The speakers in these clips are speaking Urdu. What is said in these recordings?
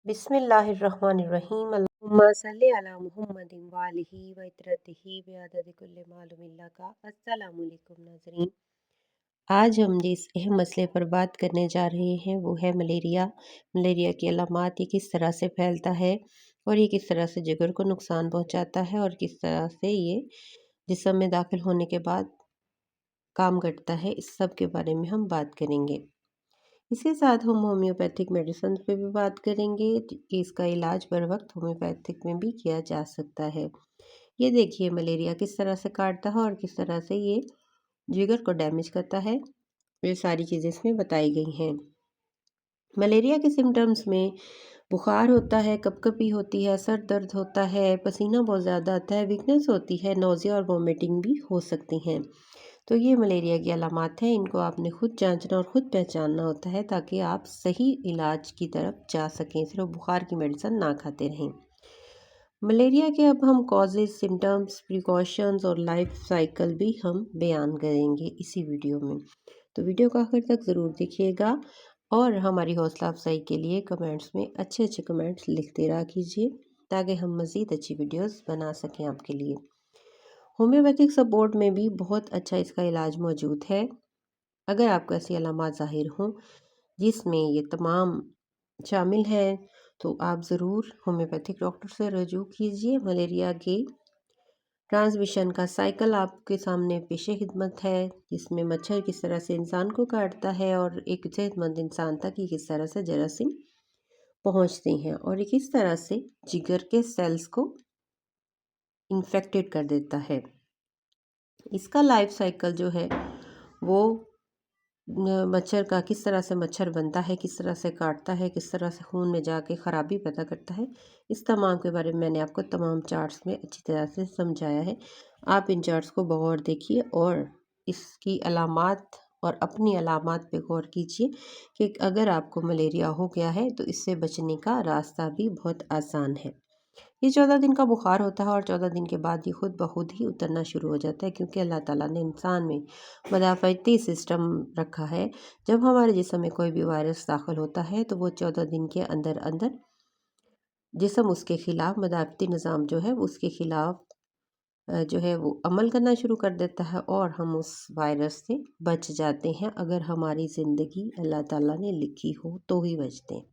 بسم اللہ الرحمن الرحیم اللہم صلی علی محمد وآلہ وطرتہ بعدد کل معلوم اللہ کا۔ السلام علیکم ناظرین، آج ہم جس اہم مسئلے پر بات کرنے جا رہے ہیں وہ ہے ملیریا کی علامات، یہ کس طرح سے پھیلتا ہے اور یہ کس طرح سے جگر کو نقصان پہنچاتا ہے اور کس طرح سے یہ جسم میں داخل ہونے کے بعد کام کرتا ہے، اس سب کے بارے میں ہم بات کریں گے۔ اس کے ساتھ ہم ہومیوپیتھک میڈیسن پہ بھی بات کریں گے کہ اس کا علاج بر وقت ہومیوپیتھک میں بھی کیا جا سکتا ہے۔ یہ دیکھیے ملیریا کس طرح سے کاٹتا ہے اور کس طرح سے یہ جگر کو ڈیمیج کرتا ہے، یہ ساری چیزیں اس میں بتائی گئی ہیں۔ ملیریا کے سمٹمز میں بخار ہوتا ہے، کپکپی ہوتی ہے، سر درد ہوتا ہے، پسینہ بہت زیادہ آتا ہے، ویکنس ہوتی ہے، نوزیا اور وومیٹنگ بھی ہو سکتی ہیں۔ تو یہ ملیریا کی علامات ہیں، ان کو آپ نے خود جانچنا اور خود پہچاننا ہوتا ہے تاکہ آپ صحیح علاج کی طرف جا سکیں، صرف بخار کی میڈیسن نہ کھاتے رہیں۔ ملیریا کے اب ہم کازز، سمٹمز، پریکاشنز اور لائف سائیکل بھی ہم بیان کریں گے اسی ویڈیو میں، تو ویڈیو کو آخر تک ضرور دیکھیے گا اور ہماری حوصلہ افزائی کے لیے کمنٹس میں اچھے کمنٹس لکھتے رہا کیجیے تاکہ ہم مزید اچھی ویڈیوز بنا سکیں آپ کے لیے۔ ہومیوپیتھک سپورٹ میں بھی بہت اچھا اس کا علاج موجود ہے۔ اگر آپ کو ایسی علامات ظاہر ہوں جس میں یہ تمام شامل ہیں تو آپ ضرور ہومیوپیتھک ڈاکٹر سے رجوع کیجیے۔ ملیریا کی ٹرانسمیشن کا سائیکل آپ کے سامنے پیش خدمت ہے، جس میں مچھر کس طرح سے انسان کو کاٹتا ہے اور ایک صحت مند انسان تک یہ کس طرح سے جراثیم پہنچتے ہیں اور یہ کس طرح سے جگر کے سیلز کو انفیکٹڈ کر دیتا ہے۔ اس کا لائف سائیکل جو ہے وہ مچھر کا کس طرح سے مچھر بنتا ہے، کس طرح سے کاٹتا ہے، کس طرح سے خون میں جا کے خرابی پیدا کرتا ہے، اس تمام کے بارے میں نے آپ کو تمام چارٹس میں اچھی طرح سے سمجھایا ہے۔ آپ ان چارٹس کو بغور دیکھیے اور اس کی علامات اور اپنی علامات پہ غور کیجیے کہ اگر آپ کو ملیریا ہو گیا ہے تو اس سے بچنے کا راستہ بھی بہت آسان ہے۔ یہ 14 دن کا بخار ہوتا ہے اور 14 دن کے بعد یہ خود بخود ہی اترنا شروع ہو جاتا ہے، کیونکہ اللہ تعالیٰ نے انسان میں مدافعتی سسٹم رکھا ہے۔ جب ہمارے جسم میں کوئی بھی وائرس داخل ہوتا ہے تو وہ 14 دن کے اندر اندر جسم اس کے خلاف مدافعتی نظام جو ہے اس کے خلاف جو ہے وہ عمل کرنا شروع کر دیتا ہے اور ہم اس وائرس سے بچ جاتے ہیں، اگر ہماری زندگی اللہ تعالیٰ نے لکھی ہو تو ہی بچتے ہیں۔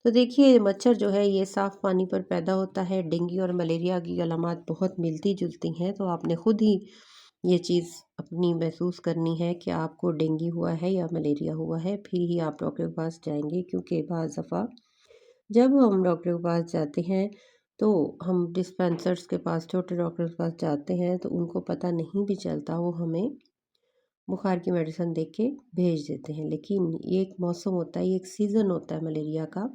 تو دیکھیے مچھر جو ہے یہ صاف پانی پر پیدا ہوتا ہے۔ ڈینگی اور ملیریا کی علامات بہت ملتی جلتی ہیں، تو آپ نے خود ہی یہ چیز اپنی محسوس کرنی ہے کہ آپ کو ڈینگی ہوا ہے یا ملیریا ہوا ہے، پھر ہی آپ ڈاکٹر کے پاس جائیں گے، کیونکہ بعض دفعہ جب ہم ڈاکٹر کے پاس جاتے ہیں تو ہم ڈسپینسرز کے پاس، چھوٹے ڈاکٹر کے پاس جاتے ہیں تو ان کو پتہ نہیں بھی چلتا، وہ ہمیں بخار کی میڈیسن دے کے بھیج دیتے ہیں۔ لیکن یہ ایک موسم ہوتا ہے، یہ ایک سیزن ہوتا ہے ملیریا کا،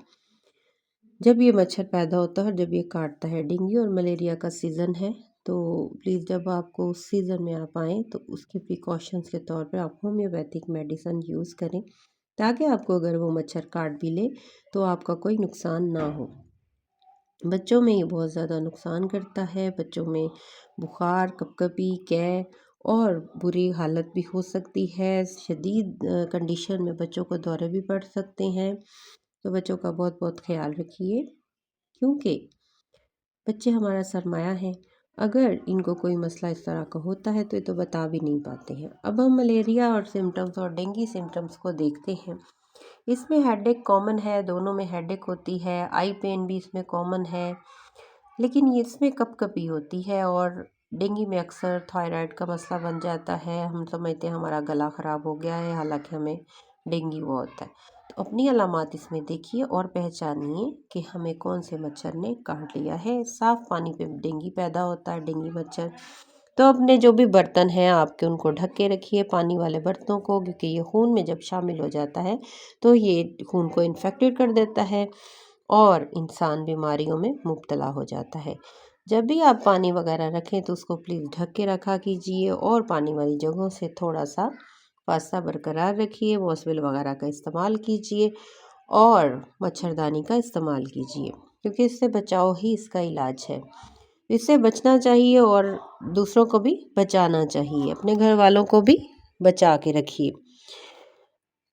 جب یہ مچھر پیدا ہوتا ہے اور جب یہ کاٹتا ہے۔ ڈینگی اور ملیریا کا سیزن ہے، تو پلیز جب آپ کو اس سیزن میں آپ آئیں تو اس کے پریکاشنز کے طور پر آپ ہومیوپیتھک میڈیسن یوز کریں تاکہ آپ کو اگر وہ مچھر کاٹ بھی لے تو آپ کا کوئی نقصان نہ ہو۔ بچوں میں یہ بہت زیادہ نقصان کرتا ہے، بچوں میں بخار، کپکپی، قے اور بری حالت بھی ہو سکتی ہے۔ شدید کنڈیشن میں بچوں کو دورے بھی پڑ سکتے ہیں، تو بچوں کا بہت بہت خیال رکھیے، کیونکہ بچے ہمارا سرمایہ ہیں۔ اگر ان کو کوئی مسئلہ اس طرح کا ہوتا ہے تو یہ تو بتا بھی نہیں پاتے ہیں۔ اب ہم ملیریا اور سمٹمز اور ڈینگی سمٹمز کو دیکھتے ہیں۔ اس میں ہیڈ ایک کامن ہے، دونوں میں ہیڈ ایک ہوتی ہے، آئی پین بھی اس میں کامن ہے، لیکن اس میں کپکپی ہوتی ہے اور ڈینگی میں اکثر تھائرائڈ کا مسئلہ بن جاتا ہے، ہم سمجھتے ہیں ہمارا گلا خراب ہو گیا ہے، حالانکہ ہمیں ڈینگی ہوا ہوتا ہے۔ تو اپنی علامات اس میں دیکھیے اور پہچانیے کہ ہمیں کون سے مچھر نے کاٹ لیا ہے۔ صاف پانی پہ ڈینگی پیدا ہوتا ہے، ڈینگی مچھر، تو اپنے جو بھی برتن ہیں آپ کے ان کو ڈھک کے رکھیے، پانی والے برتنوں کو، کیونکہ یہ خون میں جب شامل ہو جاتا ہے تو یہ خون کو انفیکٹڈ کر دیتا ہے اور انسان بیماریوں میں مبتلا ہو جاتا ہے۔ جب بھی آپ پانی وغیرہ رکھیں تو اس کو پلیز ڈھک کے رکھا کیجیے اور پانی والی جگہوں سے تھوڑا سا فاصلہ برقرار رکھیے، موسبل وغیرہ کا استعمال کیجیے اور مچھردانی کا استعمال کیجیے، کیونکہ اس سے بچاؤ ہی اس کا علاج ہے۔ اس سے بچنا چاہیے اور دوسروں کو بھی بچانا چاہیے، اپنے گھر والوں کو بھی بچا کے رکھیے۔